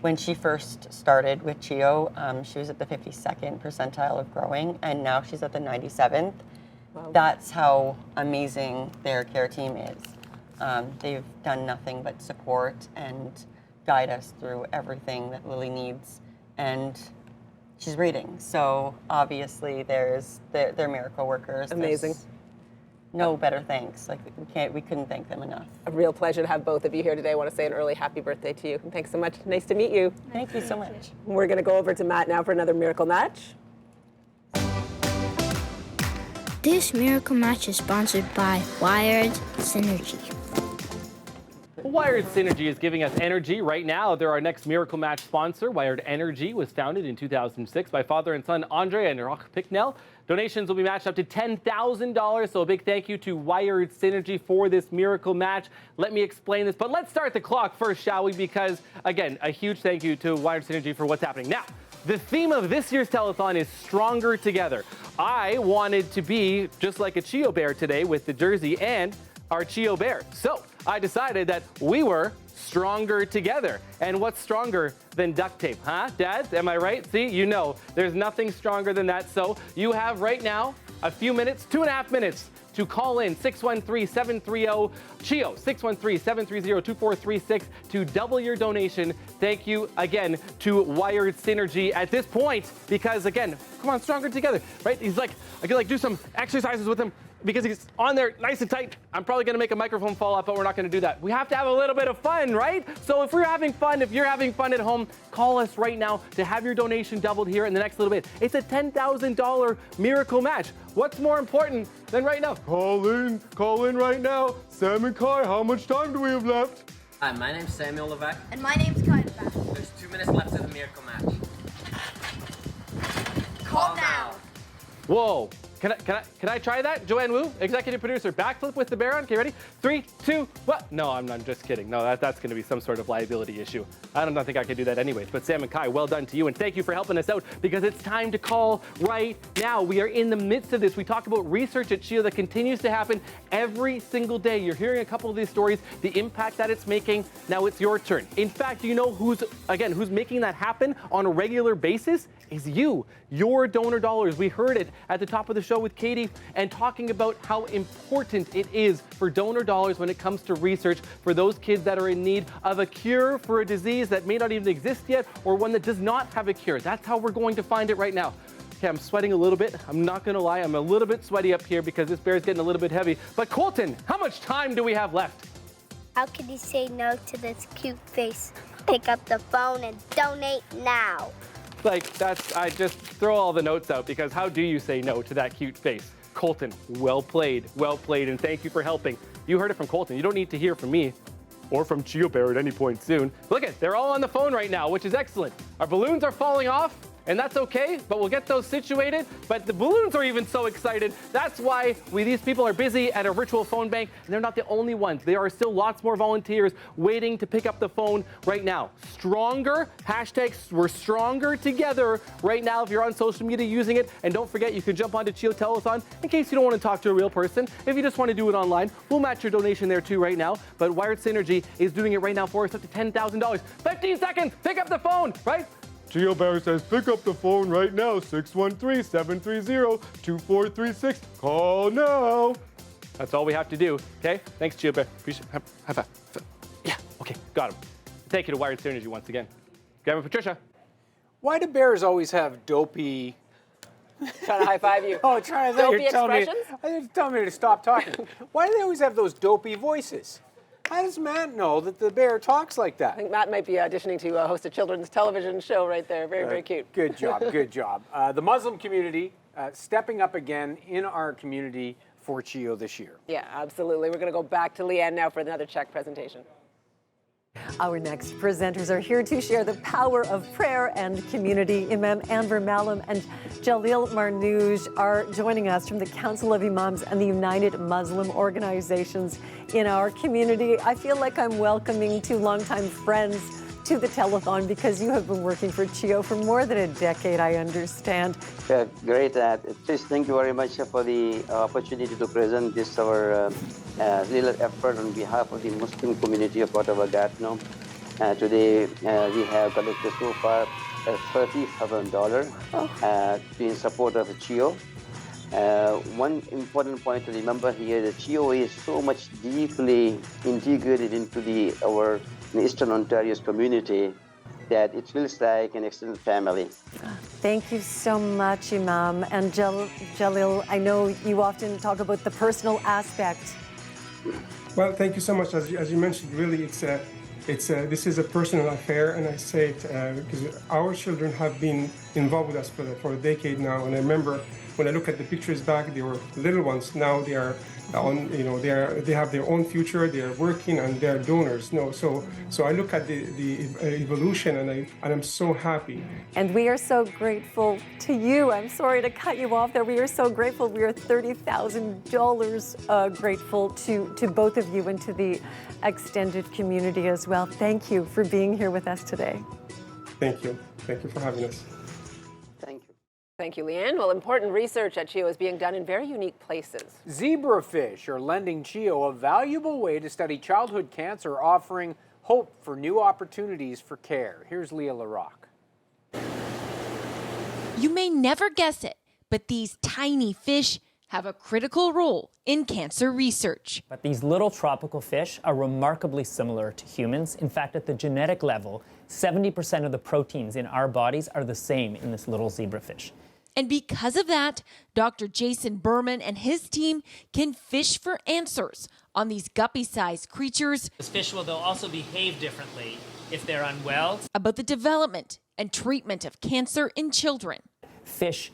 when she first started with CHEO, she was at the 52nd percentile of growing, and now she's at the 97th. Wow. That's how amazing their care team is. They've done nothing but support and guide us through everything that Lily needs, and she's reading. So obviously, they're miracle workers. Amazing. There's no better thanks. Like we couldn't thank them enough. A real pleasure to have both of you here today. I want to say an early happy birthday to you. And thanks so much. Nice to meet you. Thank you so much. We're going to go over to Matt now for another miracle match. This miracle match is sponsored by Wired Synergy. Wired Synergy is giving us energy right now. They're our next Miracle Match sponsor. Wired Energy was founded in 2006 by father and son Andre and Roch Picknell. Donations will be matched up to $10,000. So a big thank you to Wired Synergy for this Miracle Match. Let me explain this, but let's start the clock first, shall we? Because again, a huge thank you to Wired Synergy for what's happening. Now, the theme of this year's telethon is Stronger Together. I wanted to be just like a CHEO bear today with the jersey and our CHEO bear. So I decided that we were stronger together. And what's stronger than duct tape, huh? Dad, am I right? See, you know, there's nothing stronger than that. So you have right now a few minutes, 2.5 minutes, to call in 613-730-CHEO, 613-730-2436 to double your donation. Thank you again to Wired Synergy at this point, because again, come on, stronger together, right? He's like, I could like do some exercises with him because he's on there nice and tight. I'm probably gonna make a microphone fall off, but we're not gonna do that. We have to have a little bit of fun, right? So if we're having fun, if you're having fun at home, call us right now to have your donation doubled here in the next little bit. It's a $10,000 miracle match. What's more important than right now? Call in right now. Sam and Kai, how much time do we have left? Hi, my name's Samuel Levesque. And my name's Kai Levesque. There's 2 minutes left of the miracle match. Call now. Whoa. Can I try that? Joanne Wu, executive producer, backflip with the bear on. Okay, ready? 3, 2, what? No, I'm just kidding. No, that's going to be some sort of liability issue. I don't think I could do that anyways. But Sam and Kai, well done to you, and thank you for helping us out because it's time to call right now. We are in the midst of this. We talk about research at CHEO that continues to happen every single day. You're hearing a couple of these stories, the impact that it's making. Now it's your turn. In fact, do you know who's making that happen on a regular basis? Is you, your donor dollars. We heard it at the top of the show with Katie and talking about how important it is for donor dollars when it comes to research for those kids that are in need of a cure for a disease that may not even exist yet or one that does not have a cure. That's how we're going to find it right now. Okay, I'm sweating a little bit. I'm not gonna lie, I'm a little bit sweaty up here because this bear is getting a little bit heavy. But Colton, how much time do we have left? How can you say no to this cute face? Pick up the phone and donate now. I just throw all the notes out because how do you say no to that cute face? Colton, well played, and thank you for helping. You heard it from Colton. You don't need to hear from me or from CHEO Bear at any point soon. Look at, they're all on the phone right now, which is excellent. Our balloons are falling off, and that's okay, but we'll get those situated. But the balloons are even so excited. That's why these people are busy at a virtual phone bank, and they're not the only ones. There are still lots more volunteers waiting to pick up the phone right now. Stronger, hashtag we're stronger together right now if you're on social media using it. And don't forget, you can jump onto CHEO Telethon in case you don't want to talk to a real person. If you just want to do it online, we'll match your donation there too right now. But Wired Synergy is doing it right now for us up to $10,000. 15 seconds, pick up the phone, right? CHEO Bear says, pick up the phone right now, 613-730-2436. Call now. That's all we have to do, okay? Thanks, CHEO Bear. Appreciate it. High five. Yeah, okay, got him. Thank you to Wired Synergy once again. Grandma Patricia. Why do bears always have dopey... Trying to high five you. Oh, dopey expressions? You're telling me to stop talking. Why do they always have those dopey voices? How does Matt know that the bear talks like that? I think Matt might be auditioning to host a children's television show right there. Very, very cute. Good job, good job. The Muslim community stepping up again in our community for CHEO this year. Yeah, absolutely. We're going to go back to Leanne now for another Czech presentation. Our next presenters are here to share the power of prayer and community. Imam Anwar Malam and Jalil Marnouj are joining us from the Council of Imams and the United Muslim Organizations in our community. I feel like I'm welcoming two longtime friends to the telethon because you have been working for CHEO for more than a decade, I understand. Yeah, great. Please, thank you very much for the opportunity to present this our little effort on behalf of the Muslim community of Ottawa Gatineau. Today, we have collected so far $30,000 in support of CHEO. One important point to remember here, the CHEO is so much deeply integrated into our Eastern Ontario's community that it feels like an extended family. Thank you so much, Imam. And Jalil, I know you often talk about the personal aspect. Well, thank you so much. As you mentioned, really, this is a personal affair, and I say it because our children have been involved with us for a decade now. And I remember when I look at the pictures back, they were little ones. Now they are on, they have their own future. They are working and they are donors. So I look at the evolution, and I'm so happy. And we are so grateful to you. I'm sorry to cut you off there. We are so grateful. We are $30,000 grateful to both of you and to the extended community as well. Thank you for being here with us today. Thank you. Thank you for having us. Thank you, Leanne. Well, important research at CHEO is being done in very unique places. Zebrafish are lending CHEO a valuable way to study childhood cancer, offering hope for new opportunities for care. Here's Leah LaRocque. You may never guess it, but these tiny fish have a critical role in cancer research. But these little tropical fish are remarkably similar to humans. In fact, at the genetic level, 70% of the proteins in our bodies are the same in this little zebrafish. And because of that, Dr. Jason Berman and his team can fish for answers on these guppy-sized creatures. This fish will also behave differently if they're unwell. About the development and treatment of cancer in children. Fish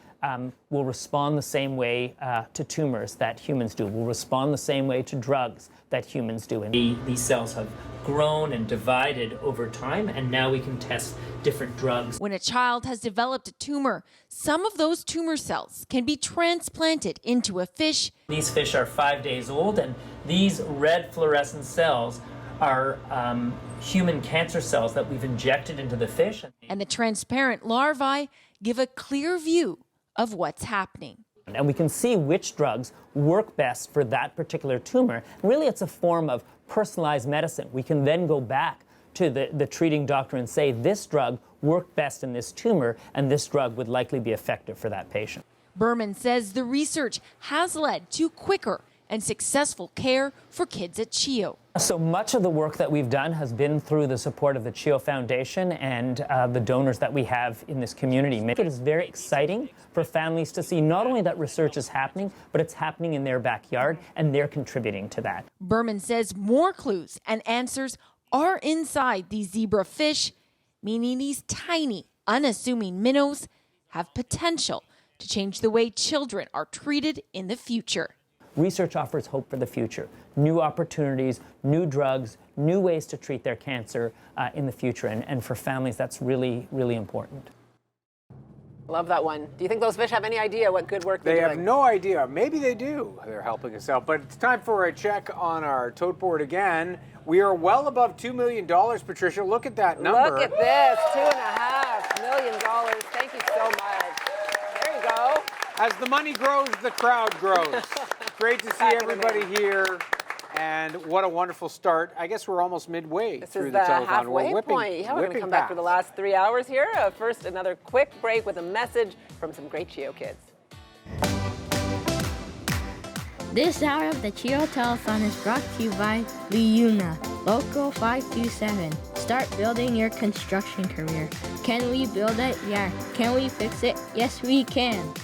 will respond the same way to tumors that humans do, will respond the same way to drugs that humans do. And these cells have grown and divided over time, and now we can test different drugs. When a child has developed a tumor, some of those tumor cells can be transplanted into a fish. These fish are 5 days old, and these red fluorescent cells are human cancer cells that we've injected into the fish. And the transparent larvae give a clear view of what's happening. And we can see which drugs work best for that particular tumor. Really, it's a form of personalized medicine. We can then go back to the treating doctor and say, this drug worked best in this tumor, and this drug would likely be effective for that patient. Berman says the research has led to quicker and successful care for kids at CHEO. So much of the work that we've done has been through the support of the CHEO Foundation and the donors that we have in this community. It is very exciting for families to see not only that research is happening, but it's happening in their backyard, and they're contributing to that. Berman says more clues and answers are inside these zebra fish, meaning these tiny, unassuming minnows have potential to change the way children are treated in the future. Research offers hope for the future, new opportunities, new drugs, new ways to treat their cancer in the future. And for families, that's really, really important. Love that one. Do you think those fish have any idea what good work they're They doing? have no idea. Maybe they do. They're helping us out. But it's time for a check on our tote board again. We are well above $2 million, Patricia. Look at that number. Look at this, $2.5 million. Thank you so much. There you go. As the money grows, the crowd grows. Great to see everybody here. And what a wonderful start. I guess we're almost midway through the telethon. Halfway point. Yeah, we're going to come back for the last 3 hours here. First, another quick break with a message from some great CHEO kids. This hour of the CHEO Telethon is brought to you by Liuna, Local 527. Start building your construction career. Can we build it? Yeah. Can we fix it? Yes, we can.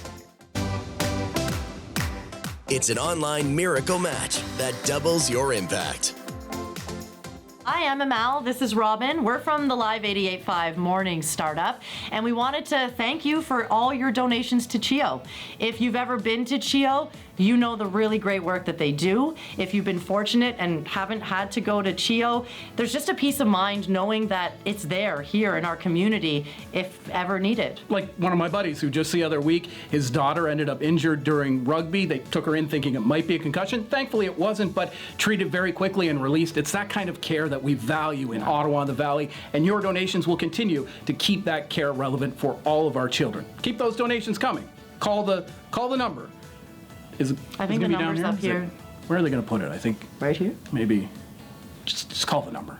It's an online miracle match that doubles your impact. Hi, I'm Amal. This is Robin. We're from the Live 88.5 Morning Startup, and we wanted to thank you for all your donations to CHEO. If you've ever been to CHEO, you know the really great work that they do. If you've been fortunate and haven't had to go to CHEO, there's just a peace of mind knowing that it's there, here in our community, if ever needed. Like one of my buddies who just the other week, his daughter ended up injured during rugby. They took her in thinking it might be a concussion. Thankfully it wasn't, but treated very quickly and released. It's that kind of care that we value in Ottawa and the Valley, and your donations will continue to keep that care relevant for all of our children. Keep those donations coming. Call the number. I think the number's up here. Where are they going to put it? I think right here. Maybe just call the number.